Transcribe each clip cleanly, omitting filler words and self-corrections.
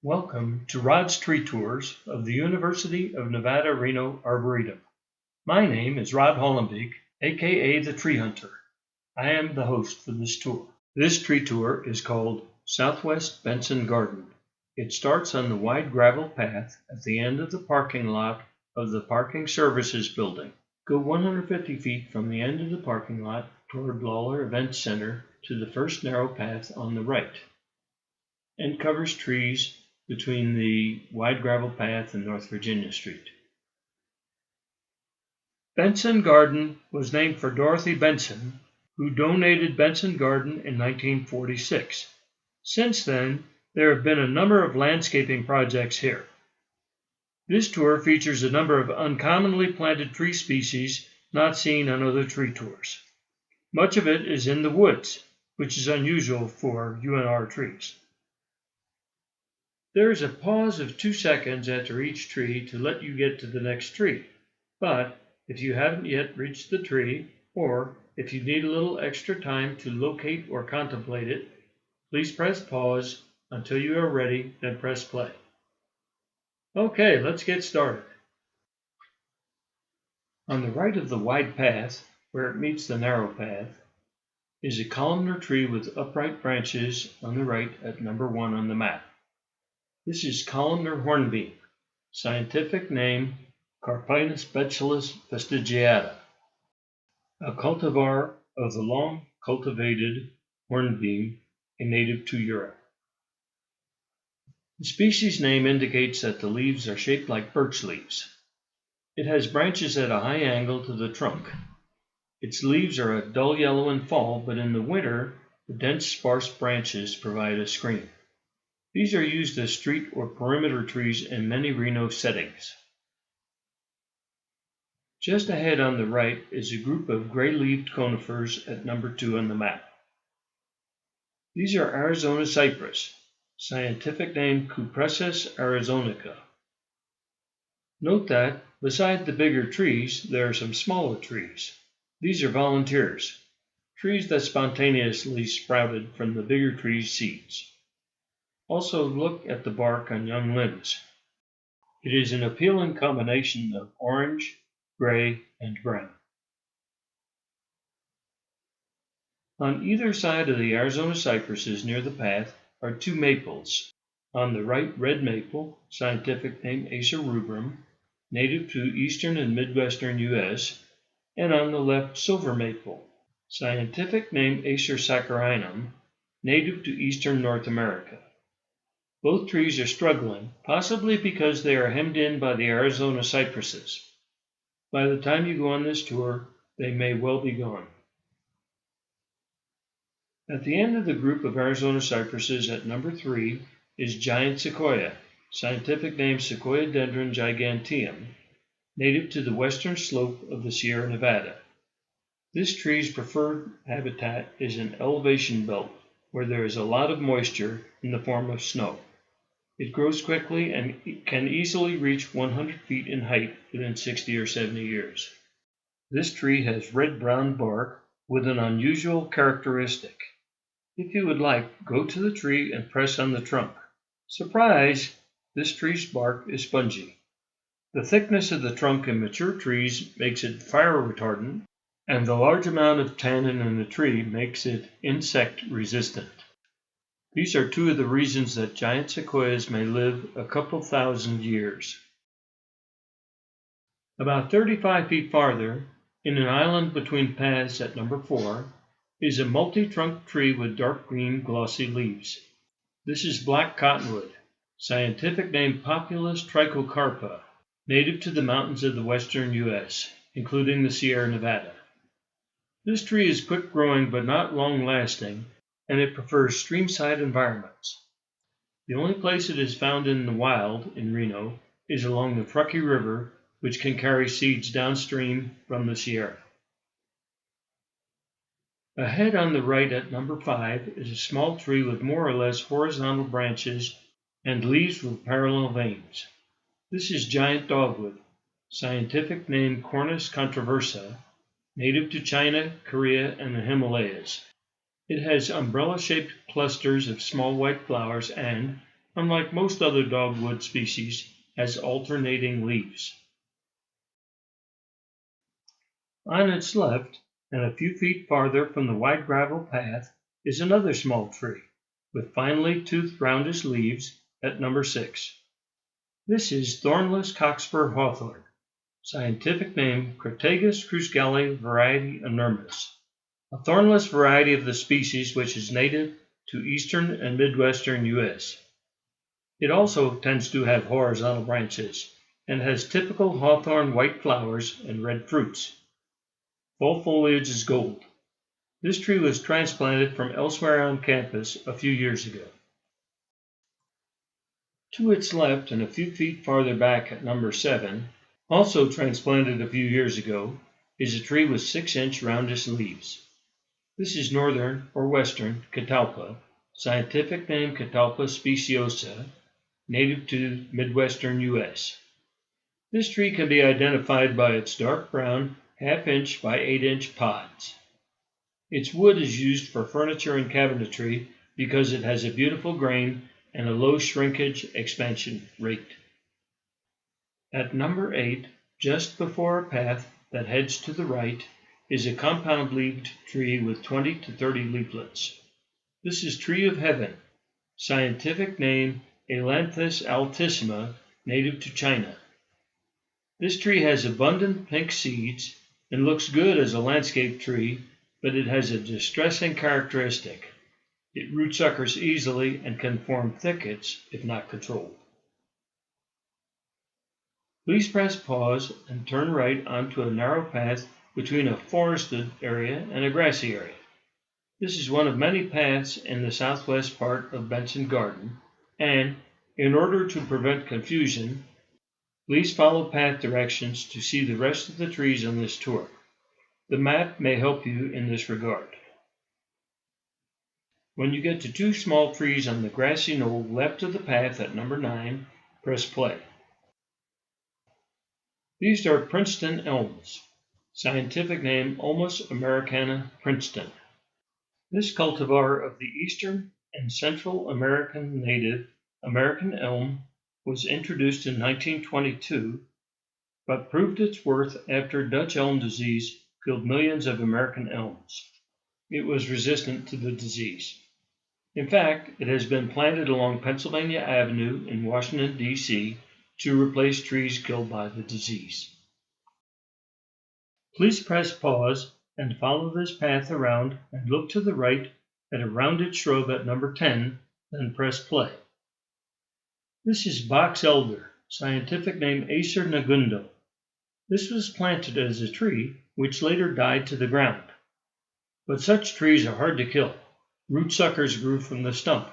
Welcome to Rod's Tree Tours of the University of Nevada, Reno Arboretum. My name is Rod Hollenbeek, aka the Tree Hunter. I am the host for this tour. This tree tour is called Southwest Benson Garden. It starts on the wide gravel path at the end of the parking lot of the Parking Services building. Go 150 feet from the end of the parking lot toward Lawler Event Center to the first narrow path on the right, and covers trees between the wide gravel path and North Virginia Street. Benson Garden was named for Dorothy Benson, who donated Benson Garden in 1946. Since then, there have been a number of landscaping projects here. This tour features a number of uncommonly planted tree species not seen on other tree tours. Much of it is in the woods, which is unusual for UNR trees. There is a pause of 2 seconds after each tree to let you get to the next tree, but if you haven't yet reached the tree, or if you need a little extra time to locate or contemplate it, please press pause until you are ready, then press play. Okay, let's get started. On the right of the wide path, where it meets the narrow path, is a columnar tree with upright branches on the right at number 1 on the map. This is Columnar Hornbeam, scientific name Catalpa Speciosa vestigiata, a cultivar of the long cultivated hornbeam, a native to Europe. The species name indicates that the leaves are shaped like birch leaves. It has branches at a high angle to the trunk. Its leaves are a dull yellow in fall, but in the winter, the dense sparse branches provide a screen. These are used as street or perimeter trees in many Reno settings. Just ahead on the right is a group of gray-leaved conifers at number 2 on the map. These are Arizona Cypress, scientific name Cupressus arizonica. Note that, beside the bigger trees, there are some smaller trees. These are volunteers, trees that spontaneously sprouted from the bigger tree's seeds. Also look at the bark on young limbs. It is an appealing combination of orange, gray, and brown. On either side of the Arizona cypresses near the path are 2 maples. On the right, red maple, scientific name Acer rubrum, native to eastern and midwestern U.S., and on the left, silver maple, scientific name Acer saccharinum, native to eastern North America. Both trees are struggling, possibly because they are hemmed in by the Arizona cypresses. By the time you go on this tour, they may well be gone. At the end of the group of Arizona cypresses at number 3 is Giant Sequoia, scientific name Sequoiadendron giganteum, native to the western slope of the Sierra Nevada. This tree's preferred habitat is an elevation belt where there is a lot of moisture in the form of snow. It grows quickly and can easily reach 100 feet in height within 60 or 70 years. This tree has red-brown bark with an unusual characteristic. If you would like, go to the tree and press on the trunk. Surprise! This tree's bark is spongy. The thickness of the trunk in mature trees makes it fire retardant, and the large amount of tannin in the tree makes it insect resistant. These are 2 of the reasons that giant sequoias may live a couple thousand years. About 35 feet farther, in an island between paths at number 4, is a multi-trunk tree with dark green glossy leaves. This is Black Cottonwood, scientific name Populus trichocarpa, native to the mountains of the western U.S., including the Sierra Nevada. This tree is quick growing but not long lasting, and it prefers streamside environments. The only place it is found in the wild in Reno is along the Truckee River, which can carry seeds downstream from the Sierra. Ahead on the right at number 5 is a small tree with more or less horizontal branches and leaves with parallel veins. This is Giant Dogwood, scientific name Cornus controversa, native to China, Korea, and the Himalayas. It has umbrella-shaped clusters of small white flowers and, unlike most other dogwood species, has alternating leaves. On its left, and a few feet farther from the wide gravel path, is another small tree, with finely toothed roundish leaves at number 6. This is Thornless Cockspur Hawthorn, scientific name Crataegus crusgalli variety enormis, a thornless variety of the species which is native to eastern and midwestern U.S. It also tends to have horizontal branches and has typical hawthorn white flowers and red fruits. Full foliage is gold. This tree was transplanted from elsewhere on campus a few years ago. To its left and a few feet farther back at number 7, also transplanted a few years ago, is a tree with 6-inch roundish leaves. This is northern or western catalpa, scientific name Catalpa Speciosa, native to midwestern U.S. This tree can be identified by its dark brown, half-inch by 8-inch pods. Its wood is used for furniture and cabinetry because it has a beautiful grain and a low shrinkage expansion rate. At number 8, just before a path that heads to the right, is a compound-leaved tree with 20 to 30 leaflets. This is Tree of Heaven, scientific name Ailanthus Altissima, native to China. This tree has abundant pink seeds and looks good as a landscape tree, but it has a distressing characteristic. It root suckers easily and can form thickets if not controlled. Please press pause and turn right onto a narrow path between a forested area and a grassy area. This is one of many paths in the southwest part of Benson Garden, and in order to prevent confusion, please follow path directions to see the rest of the trees on this tour. The map may help you in this regard. When you get to 2 small trees on the grassy knoll left of the path at number 9, press play. These are Princeton Elms, scientific name Ulmus americana Princeton. This cultivar of the eastern and Central American native American elm was introduced in 1922, but proved its worth after Dutch elm disease killed millions of American elms. It was resistant to the disease. In fact, it has been planted along Pennsylvania Avenue in Washington, D.C. to replace trees killed by the disease. Please press pause and follow this path around and look to the right at a rounded shrub at number 10, then press play. This is Boxelder, scientific name Acer negundo. This was planted as a tree, which later died to the ground. But such trees are hard to kill. Root suckers grew from the stump.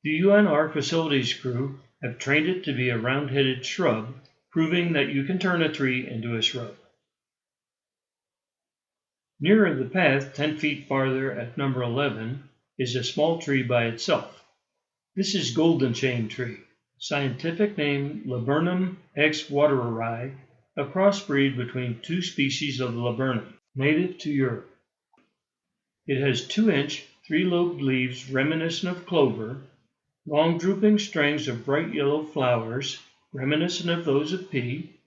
The UNR facilities crew have trained it to be a round-headed shrub, proving that you can turn a tree into a shrub. Nearer the path, 10 feet farther at number 11, is a small tree by itself. This is Goldenchain Tree, scientific name Laburnum ex watereri, a crossbreed between 2 species of laburnum, native to Europe. It has 2-inch, 3-lobed leaves reminiscent of clover, long drooping strings of bright yellow flowers reminiscent of those of pea,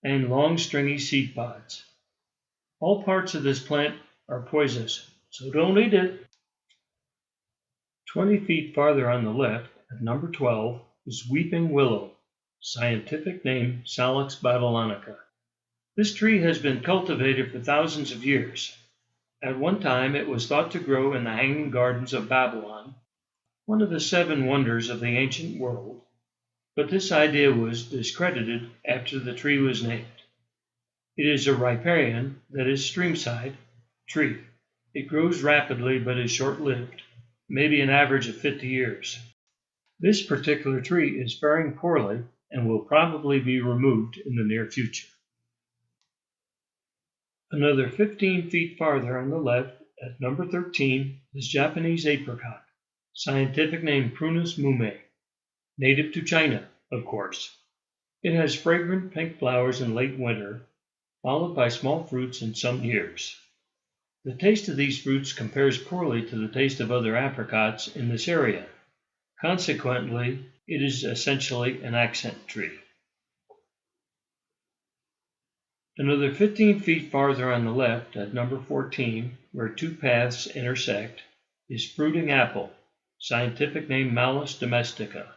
and long stringy seed pods. All parts of this plant are poisonous, so don't eat it. 20 feet farther on the left, at number 12, is Weeping Willow, scientific name Salix babylonica. This tree has been cultivated for thousands of years. At one time, it was thought to grow in the Hanging Gardens of Babylon, one of the 7 wonders of the ancient world, but this idea was discredited after the tree was named. It is a riparian, that is streamside, tree. It grows rapidly but is short-lived, maybe an average of 50 years. This particular tree is faring poorly and will probably be removed in the near future. Another 15 feet farther on the left, at number 13, is Japanese Apricot, scientific name Prunus mume, native to China, of course. It has fragrant pink flowers in late winter, followed by small fruits in some years. The taste of these fruits compares poorly to the taste of other apricots in this area. Consequently, It is essentially an accent tree. Another 15 feet farther on the left, at number 14, where two paths intersect, is fruiting apple, scientific name Malus domestica.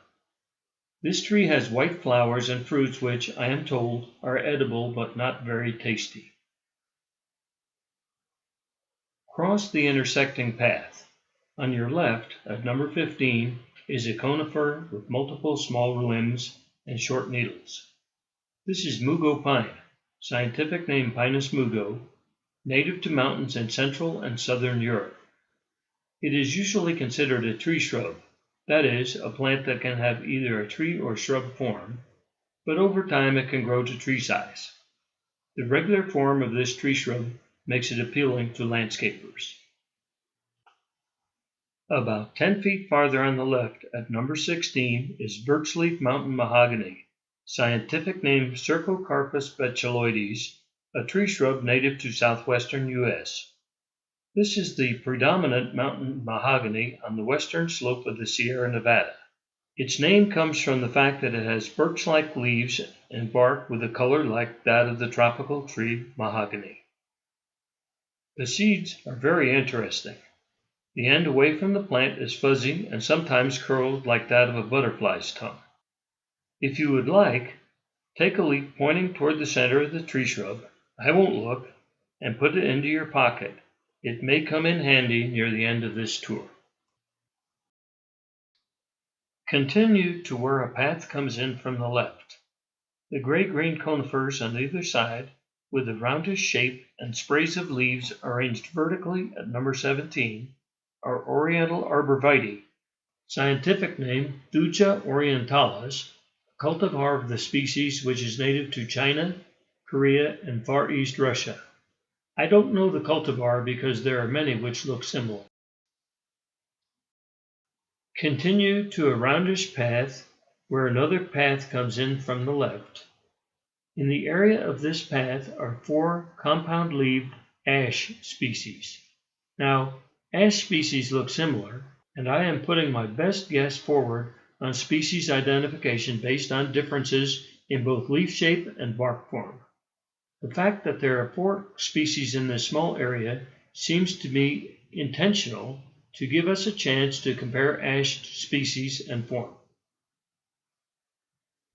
This tree has white flowers and fruits which, I am told, are edible but not very tasty. Cross the intersecting path. On your left, at number 15, is a conifer with multiple small limbs and short needles. This is Mugo Pine, scientific name Pinus mugo, native to mountains in Central and Southern Europe. It is usually considered a tree shrub, that is, a plant that can have either a tree or shrub form, but over time it can grow to tree size. The regular form of this tree shrub makes it appealing to landscapers. About 10 feet farther on the left, at number 16, is Birchleaf mountain mahogany, scientific name Cercocarpa speciosa, a tree shrub native to southwestern U.S. This is the predominant mountain mahogany on the western slope of the Sierra Nevada. Its name comes from the fact that it has birch-like leaves and bark with a color like that of the tropical tree mahogany. The seeds are very interesting. The end away from the plant is fuzzy and sometimes curled like that of a butterfly's tongue. If you would like, take a leaf pointing toward the center of the tree shrub, I won't look, and put it into your pocket. It may come in handy near the end of this tour. Continue to where a path comes in from the left. The gray-green conifers on either side, with a roundish shape and sprays of leaves arranged vertically at number 17, are Oriental Arborvitae, scientific name Thuja orientalis, a cultivar of the species which is native to China, Korea, and Far East Russia. I don't know the cultivar because there are many which look similar. Continue to a roundish path where another path comes in from the left. In the area of this path are 4 compound-leaved ash species. Now, ash species look similar, and I am putting my best guess forward on species identification based on differences in both leaf shape and bark form. The fact that there are 4 species in this small area seems to me intentional to give us a chance to compare ash species and form.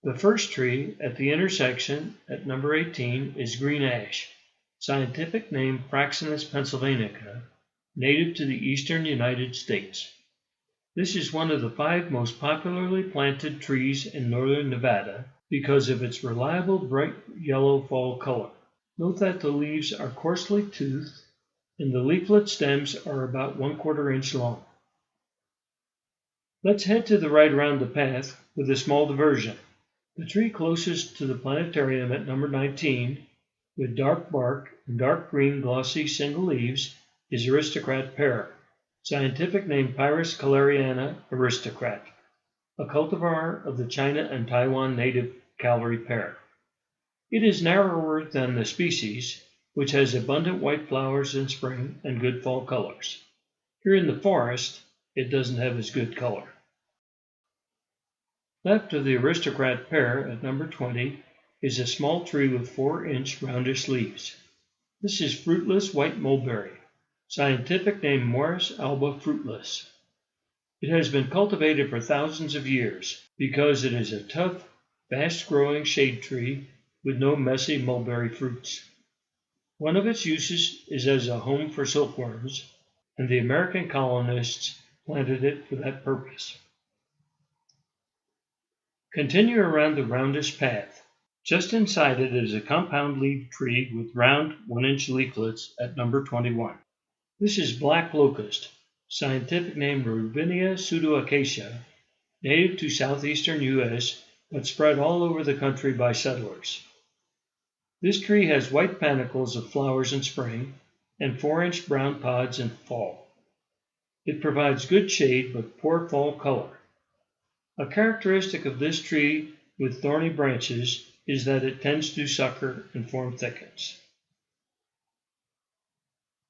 The first tree at the intersection at number 18 is green ash, scientific name Fraxinus pennsylvanica, native to the eastern United States. This is one of the 5 most popularly planted trees in northern Nevada because of its reliable bright yellow fall color. Note that the leaves are coarsely toothed and the leaflet stems are about 1/4 inch long. Let's head to the right around the path with a small diversion. The tree closest to the planetarium at number 19, with dark bark and dark green glossy single leaves, is Aristocrat Pear, scientific name Pyrus caleriana aristocrat, a cultivar of the China and Taiwan native Callery pear. It is narrower than the species, which has abundant white flowers in spring and good fall colors. Here in the forest, it doesn't have as good color. Left of the Aristocrat Pear at number 20 is a small tree with 4-inch roundish leaves. This is fruitless white mulberry, scientific name Morus alba fruitless. It has been cultivated for thousands of years because it is a tough, fast-growing shade tree with no messy mulberry fruits. One of its uses is as a home for silkworms, and the American colonists planted it for that purpose. Continue around the roundish path. Just inside it is a compound-leaved tree with round 1-inch leaflets at number 21. This is Black Locust, scientific name Rubinia pseudoacacia, native to southeastern U.S., but spread all over the country by settlers. This tree has white panicles of flowers in spring and 4-inch brown pods in fall. It provides good shade but poor fall color. A characteristic of this tree with thorny branches is that it tends to sucker and form thickets.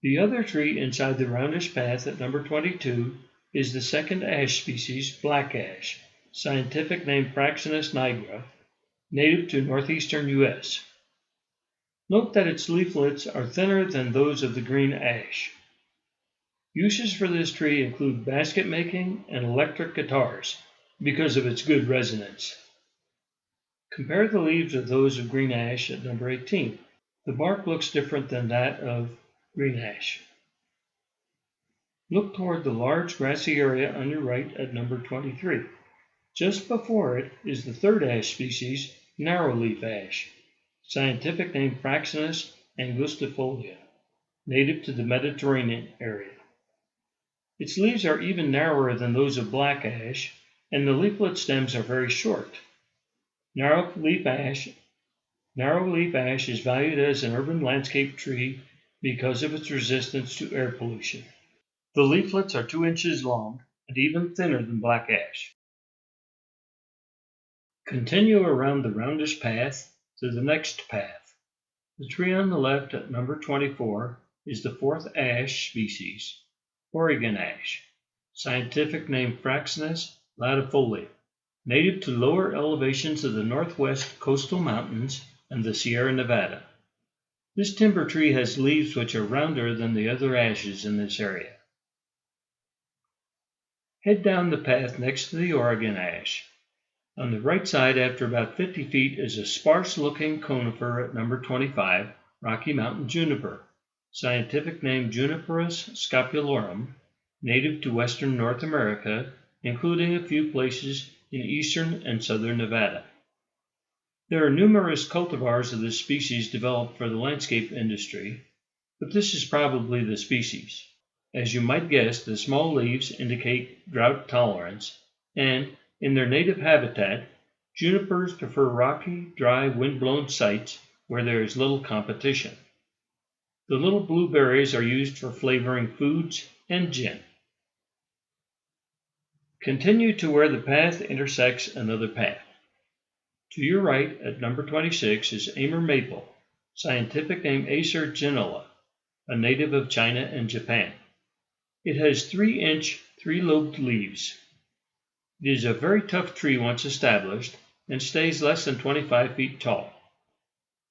The other tree inside the roundish path at number 22 is the second ash species, black ash, scientific name Fraxinus nigra, native to northeastern U.S. Note that its leaflets are thinner than those of the green ash. Uses for this tree include basket making and electric guitars because of its good resonance. Compare the leaves of those of green ash at number 18. The bark looks different than that of green ash. Look toward the large grassy area on your right at number 23. Just before it is the third ash species, Narrowleaf Ash, scientific name Fraxinus angustifolia, native to the Mediterranean area. Its leaves are even narrower than those of black ash, and the leaflet stems are very short. Narrowleaf ash is valued as an urban landscape tree because of its resistance to air pollution. The leaflets are 2 inches long and even thinner than black ash. Continue around the roundish path to the next path. The tree on the left at number 24 is the 4th ash species, Oregon ash, scientific name Fraxinus latifolia, native to lower elevations of the northwest coastal mountains and the Sierra Nevada. This timber tree has leaves which are rounder than the other ashes in this area. Head down the path next to the Oregon ash. On the right side, after about 50 feet, is a sparse-looking conifer at number 25, Rocky Mountain Juniper, scientific name Juniperus scapulorum, native to western North America, including a few places in eastern and southern Nevada. There are numerous cultivars of this species developed for the landscape industry, but this is probably the species. As you might guess, the small leaves indicate drought tolerance, and in their native habitat, junipers prefer rocky, dry, wind-blown sites where there is little competition. The little blue berries are used for flavoring foods and gin. Continue to where the path intersects another path. To your right, at number 26, is Amur Maple, scientific name Acer genilla, a native of China and Japan. It has 3-inch, 3-lobed leaves. It is a very tough tree once established and stays less than 25 feet tall.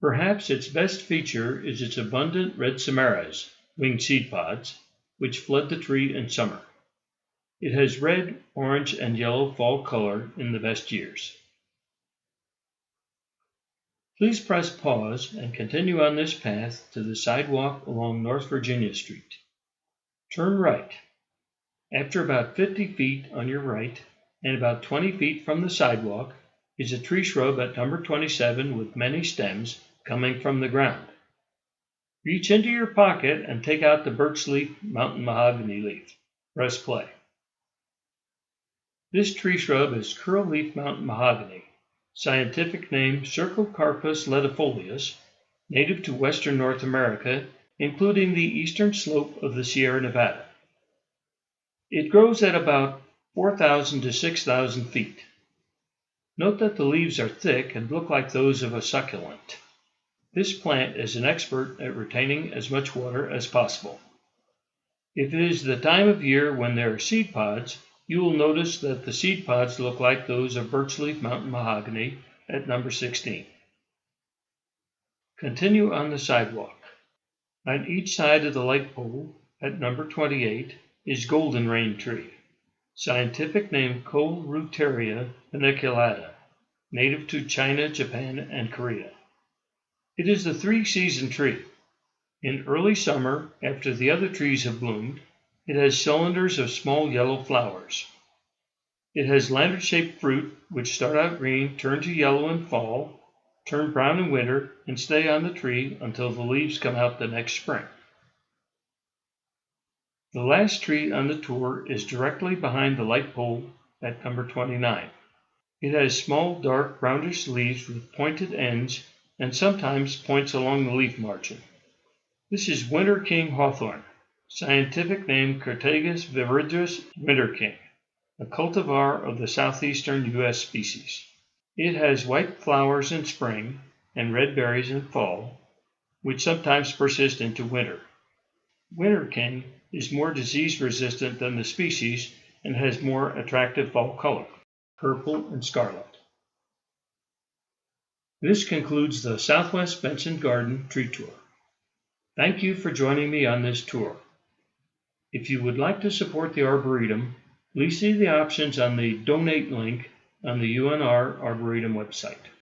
Perhaps its best feature is its abundant red samaras, winged seed pods, which flood the tree in summer. It has red, orange, and yellow fall color in the best years. Please press pause and continue on this path to the sidewalk along North Virginia Street. Turn right. After about 50 feet on your right and about 20 feet from the sidewalk is a tree shrub at number 27 with many stems coming from the ground. Reach into your pocket and take out the Birchleaf mountain mahogany leaf. Press play. This tree shrub is Curlleaf mountain mahogany, scientific name Cercocarpus latifolius, native to western North America, including the eastern slope of the Sierra Nevada. It grows at about 4,000 to 6,000 feet. Note that the leaves are thick and look like those of a succulent. This plant is an expert at retaining as much water as possible. If it is the time of year when there are seed pods, you will notice that the seed pods look like those of Birchleaf mountain mahogany at number 16. Continue on the sidewalk. On each side of the light pole at number 28 is Goldenrain Tree, scientific name Coleruteria paniculata, native to China, Japan, and Korea. It is a 3-season tree. In early summer, after the other trees have bloomed, it has cylinders of small yellow flowers. It has lantern-shaped fruit which start out green, turn to yellow in fall, turn brown in winter, and stay on the tree until the leaves come out the next spring. The last tree on the tour is directly behind the light pole at number 29. It has small, dark, roundish leaves with pointed ends and sometimes points along the leaf margin. This is Winter King Hawthorn, scientific name Crataegus viridis Winter King, a cultivar of the southeastern U.S. species. It has white flowers in spring and red berries in fall, which sometimes persist into winter. Winter King is more disease resistant than the species and has more attractive fall color. purple, and scarlet. This concludes the Southwest Benson Garden Tree Tour. Thank you for joining me on this tour. If you would like to support the Arboretum, please see the options on the Donate link on the UNR Arboretum website.